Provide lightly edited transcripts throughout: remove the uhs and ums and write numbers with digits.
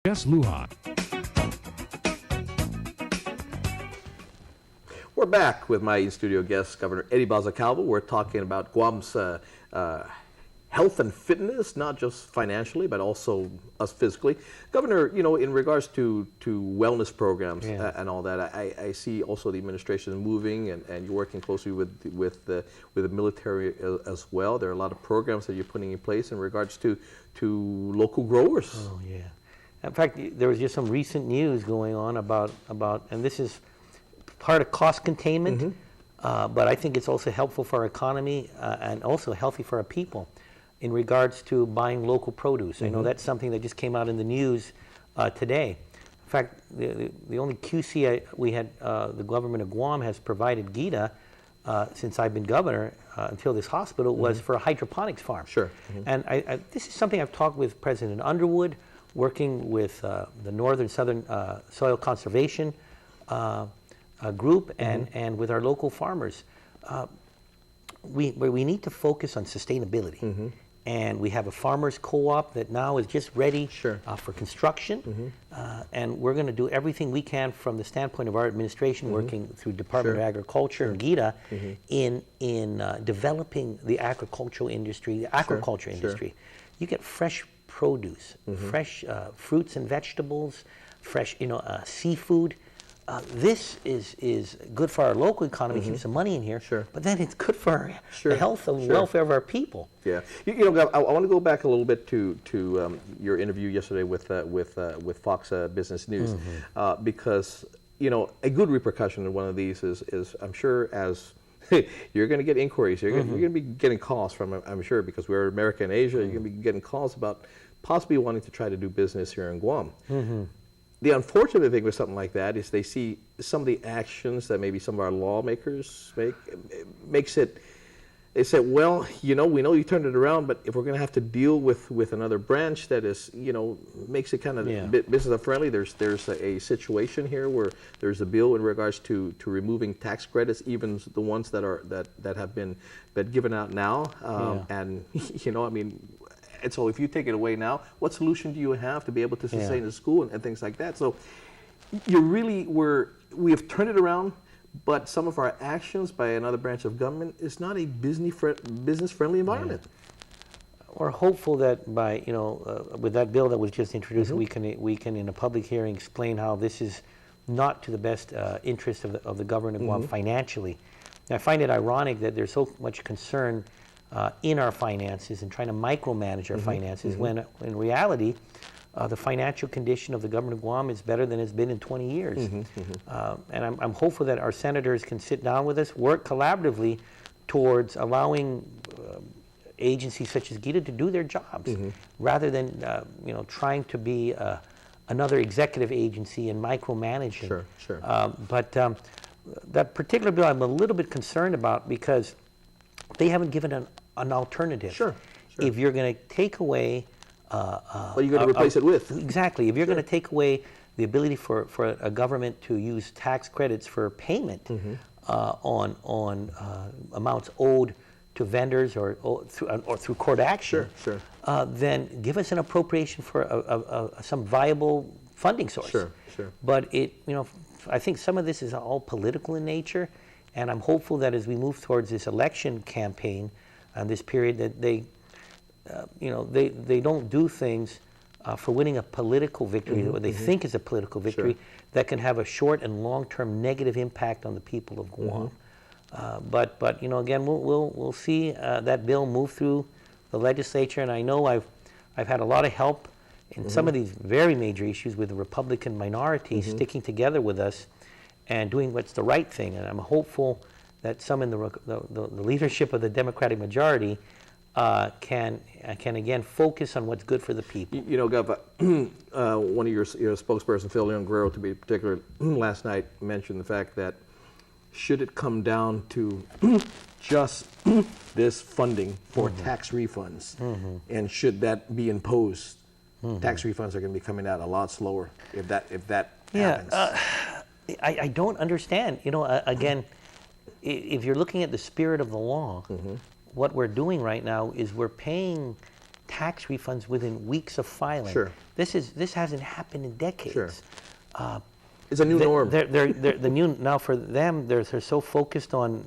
Jess Lujan. We're back with my in-studio guest, Governor Eddie Calvo. We're talking about Guam's health and fitness, not just financially, but also us physically. Governor, in regards to wellness programs and all that, I see also the administration moving, and you're working closely with the military as well. There are a lot of programs that you're putting in place in regards to local growers. Oh, yeah. In fact, there was just some recent news going on about and this is part of cost containment, but I think it's also helpful for our economy and also healthy for our people in regards to buying local produce. I know that's something that just came out in the news today. In fact, the only QC we had, the government of Guam has provided GITA since I've been governor until this hospital was for a hydroponics farm. Sure. And this is something I've talked with President Underwood, working with the Northern Southern Soil Conservation group and with our local farmers. We need to focus on sustainability. And we have a farmers co-op that now is just ready for construction. And we're going to do everything we can from the standpoint of our administration, working through Department of Agriculture and GITA in developing the agricultural industry, the aquaculture industry. You get fresh produce, fresh fruits and vegetables, fresh seafood. This is good for our local economy, keeps some money in here, but then it's good for the health and welfare of our people. Yeah, I want to go back a little bit to your interview yesterday with Fox Business News, because a good repercussion in one of these is I'm sure as you're going to get inquiries, you're going to be getting calls from, I'm sure, because we're America and Asia, you're going to be getting calls about possibly wanting to try to do business here in Guam. The unfortunate thing with something like that is they see some of the actions that maybe some of our lawmakers makes it. They say, well, we know you turned it around, but if we're going to have to deal with another branch that is, makes it kind of business unfriendly. There's a situation here where there's a bill in regards to removing tax credits, even the ones that have been given out now, and And so if you take it away now, what solution do you have to be able to sustain the school and things like that? So we have turned it around, but some of our actions by another branch of government is not a business-friendly environment. We're hopeful that by, with that bill that was just introduced, we can in a public hearing explain how this is not to the best interest of the government of Guam financially. And I find it ironic that there's so much concern in our finances and trying to micromanage our finances when in reality the financial condition of the government of Guam is better than it's been in 20 years. And I'm hopeful that our senators can sit down with us, work collaboratively towards allowing agencies such as GITA to do their jobs rather than trying to be another executive agency and micromanaging. But that particular bill I'm a little bit concerned about because they haven't given an alternative. If you're going to take away... what are you going to replace it with? Exactly. If you're going to take away the ability for a government to use tax credits for payment on amounts owed to vendors or through court action, then give us an appropriation for some viable funding source. But I think some of this is all political in nature. And I'm hopeful that as we move towards this election campaign and this period, that they don't do things for winning a political victory, what they think is a political victory, that can have a short and long-term negative impact on the people of Guam. But again, we'll see that bill move through the legislature, and I know I've had a lot of help in some of these very major issues with the Republican minority sticking together with us and doing what's the right thing. And I'm hopeful that some in the leadership of the Democratic majority can again focus on what's good for the people. Gov, one of your spokesperson, Phil Leon Guerrero, to be particular, last night mentioned the fact that should it come down to just this funding for tax refunds, and should that be imposed, tax refunds are going to be coming out a lot slower if that happens. I don't understand. Again, if you're looking at the spirit of the law, what we're doing right now is we're paying tax refunds within weeks of filing. Sure. This hasn't happened in decades. Sure. It's a new norm. The new now for them, they're so focused on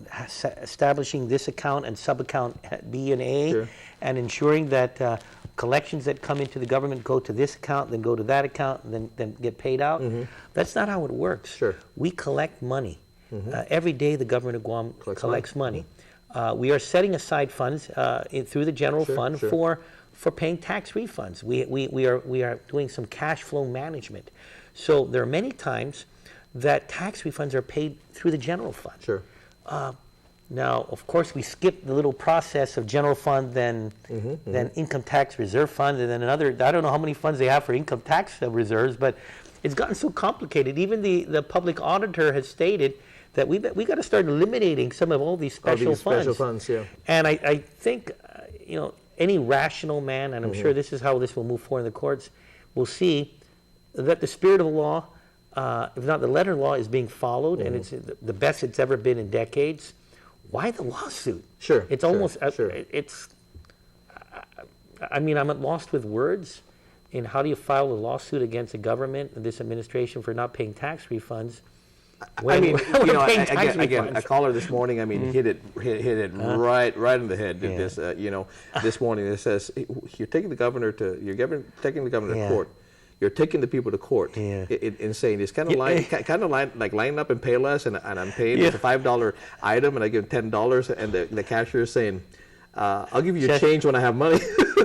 establishing this account and sub-account B and A, Sure. and ensuring that collections that come into the government go to this account, then go to that account, and then get paid out. That's not how it works. Sure. We collect money. Every day the government of Guam collects money. We are setting aside funds through the general fund for paying tax refunds. We are doing some cash flow management. So there are many times that tax refunds are paid through the general fund. Sure. Now, of course, we skip the little process of general fund, then income tax reserve fund, and then another. I don't know how many funds they have for income tax reserves, but it's gotten so complicated. Even the public auditor has stated that we got to start eliminating some of all these special funds. Special funds, yeah. And I think, any rational man, and I'm sure this is how this will move forward in the courts, will see that the spirit of the law, if not the letter of the law, is being folled, and it's the best it's ever been in decades. Why the lawsuit? Sure. It's almost, it's, I mean, I'm at lost with words in how do you file a lawsuit against the government and this administration for not paying tax refunds. I mean, again, a caller this morning, I mean, hit it right in the head. This, this morning, it says you're taking the governor to court. You're taking the people to court. In saying it's kind of like line up and pay less, and I'm paying with a $5 item, and I give $10, and the cashier is saying, "I'll give you your change when I have money."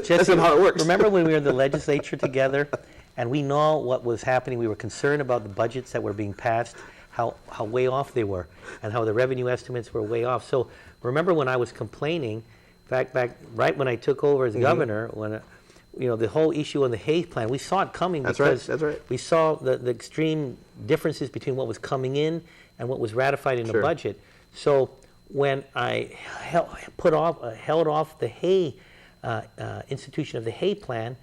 That's not how it works. Remember when we were in the legislature together, and we know what was happening. We were concerned about the budgets that were being passed. How way off they were, and how the revenue estimates were way off. So remember when I was complaining, back right when I took over as governor, when the whole issue on the Hay plan, we saw it coming. That's because right. We saw the extreme differences between what was coming in and what was ratified in the budget. So when I held off the Hay institution of the Hay plan,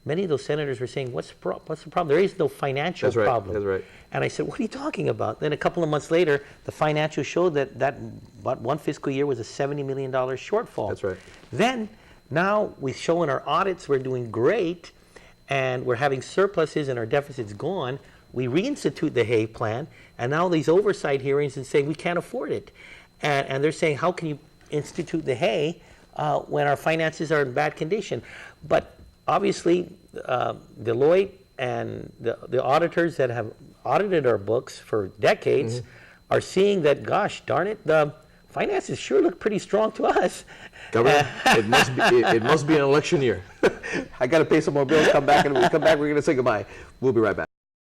many of those senators were saying, what's the problem? There is no financial problem. That's right. And I said, what are you talking about? Then a couple of months later, the financials showed that about one fiscal year was a $70 million shortfall. That's right. Then, now we show in our audits we're doing great, and we're having surpluses and our deficit's gone. We reinstitute the Hay plan, and now these oversight hearings and saying we can't afford it. And they're saying, how can you institute the Hay when our finances are in bad condition? But obviously, Deloitte and the auditors that have audited our books for decades are seeing that, gosh darn it, the finances sure look pretty strong to us. Governor, it must be an election year. I got to pay some more bills. Come back, and when we come back, we're going to say goodbye. We'll be right back.